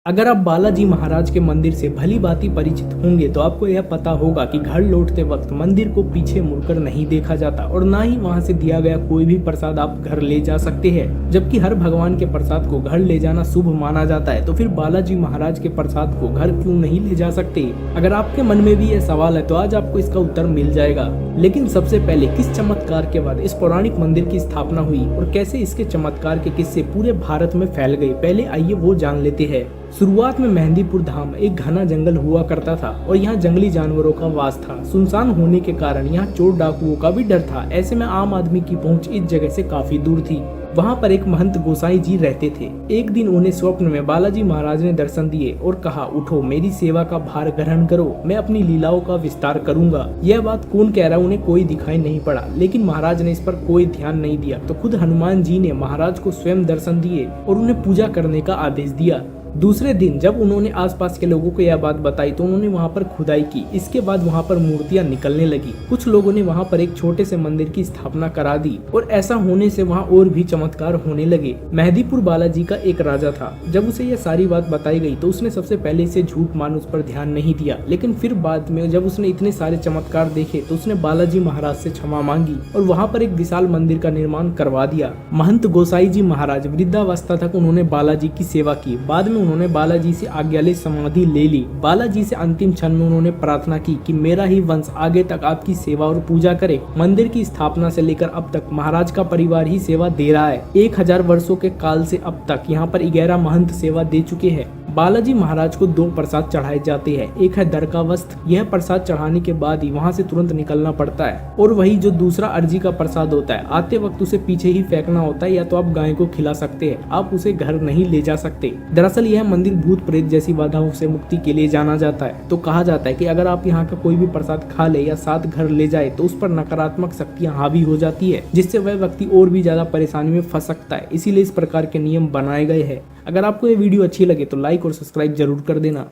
अगर आप बालाजी महाराज के मंदिर से भली भांति परिचित होंगे तो आपको यह पता होगा कि घर लौटते वक्त मंदिर को पीछे मुड़कर नहीं देखा जाता और ना ही वहां से दिया गया कोई भी प्रसाद आप घर ले जा सकते हैं। जबकि हर भगवान के प्रसाद को घर ले जाना शुभ माना जाता है, तो फिर बालाजी महाराज के प्रसाद को घर क्यों नहीं ले जा सकते? अगर आपके मन में भी यह सवाल है तो आज आपको इसका उत्तर मिल जाएगा। लेकिन सबसे पहले किस चमत्कार के बाद इस पौराणिक मंदिर की स्थापना हुई और कैसे इसके चमत्कार के किस्से पूरे भारत में फैल गए, पहले आइए वो जान लेते हैं। शुरुआत में मेहंदीपुर धाम एक घना जंगल हुआ करता था और यहाँ जंगली जानवरों का वास था। सुनसान होने के कारण यहाँ चोर डाकुओं का भी डर था। ऐसे में आम आदमी की पहुंच इस जगह से काफी दूर थी। वहाँ पर एक महंत गोसाई जी रहते थे। एक दिन उन्हें स्वप्न में बालाजी महाराज ने दर्शन दिए और कहा, उठो, मेरी सेवा का भार ग्रहण करो, मैं अपनी लीलाओं का विस्तार करूंगा। यह बात कौन कह रहा, उन्हें कोई दिखाई नहीं पड़ा, लेकिन महाराज ने इस पर कोई ध्यान नहीं दिया। तो खुद हनुमान जी ने महाराज को स्वयं दर्शन दिए और उन्हें पूजा करने का आदेश दिया। दूसरे दिन जब उन्होंने आसपास के लोगों को यह बात बताई तो उन्होंने वहां पर खुदाई की। इसके बाद वहां पर मूर्तियां निकलने लगी। कुछ लोगों ने वहां पर एक छोटे से मंदिर की स्थापना करा दी और ऐसा होने से वहां और भी चमत्कार होने लगे। मेहंदीपुर बालाजी का एक राजा था। जब उसे यह सारी बात बताई गई तो उसने सबसे पहले इसे झूठ मान उस पर ध्यान नहीं दिया, लेकिन फिर बाद में जब उसने इतने सारे चमत्कार देखे तो उसने बालाजी महाराज से क्षमा मांगी और वहां पर एक विशाल मंदिर का निर्माण करवा दिया। महंत गोसाई जी महाराज वृद्धावस्था तक उन्होंने बालाजी की सेवा की। बाद में उन्होंने बालाजी से आज्ञा ले समाधि ले ली। बालाजी से अंतिम क्षण में उन्होंने प्रार्थना की कि मेरा ही वंश आगे तक आपकी सेवा और पूजा करे। मंदिर की स्थापना से लेकर अब तक महाराज का परिवार ही सेवा दे रहा है। 1000 वर्षों के काल से अब तक यहाँ पर 11 महंत सेवा दे चुके हैं। बालाजी महाराज को 2 प्रसाद चढ़ाए जाते हैं। एक है दर का वस्त्र, यह प्रसाद चढ़ाने के बाद ही वहां से तुरंत निकलना पड़ता है, और वही जो दूसरा अर्जी का प्रसाद होता है, आते वक्त उसे पीछे ही फेंकना होता है, या तो आप गाय को खिला सकते हैं, आप उसे घर नहीं ले जा सकते। दरअसल यह मंदिर भूत प्रेत जैसी बाधाओं से मुक्ति के लिए जाना जाता है। तो कहा जाता है कि अगर आप यहाँ का कोई भी प्रसाद खा ले या साथ घर ले जाए तो उस पर नकारात्मक शक्तियां हावी हो जाती है, जिससे वह व्यक्ति और भी ज्यादा परेशानी में फंस सकता है। इसीलिए इस प्रकार के नियम बनाए गए हैं। अगर आपको ये वीडियो अच्छी लगे तो लाइक और सब्सक्राइब जरूर कर देना।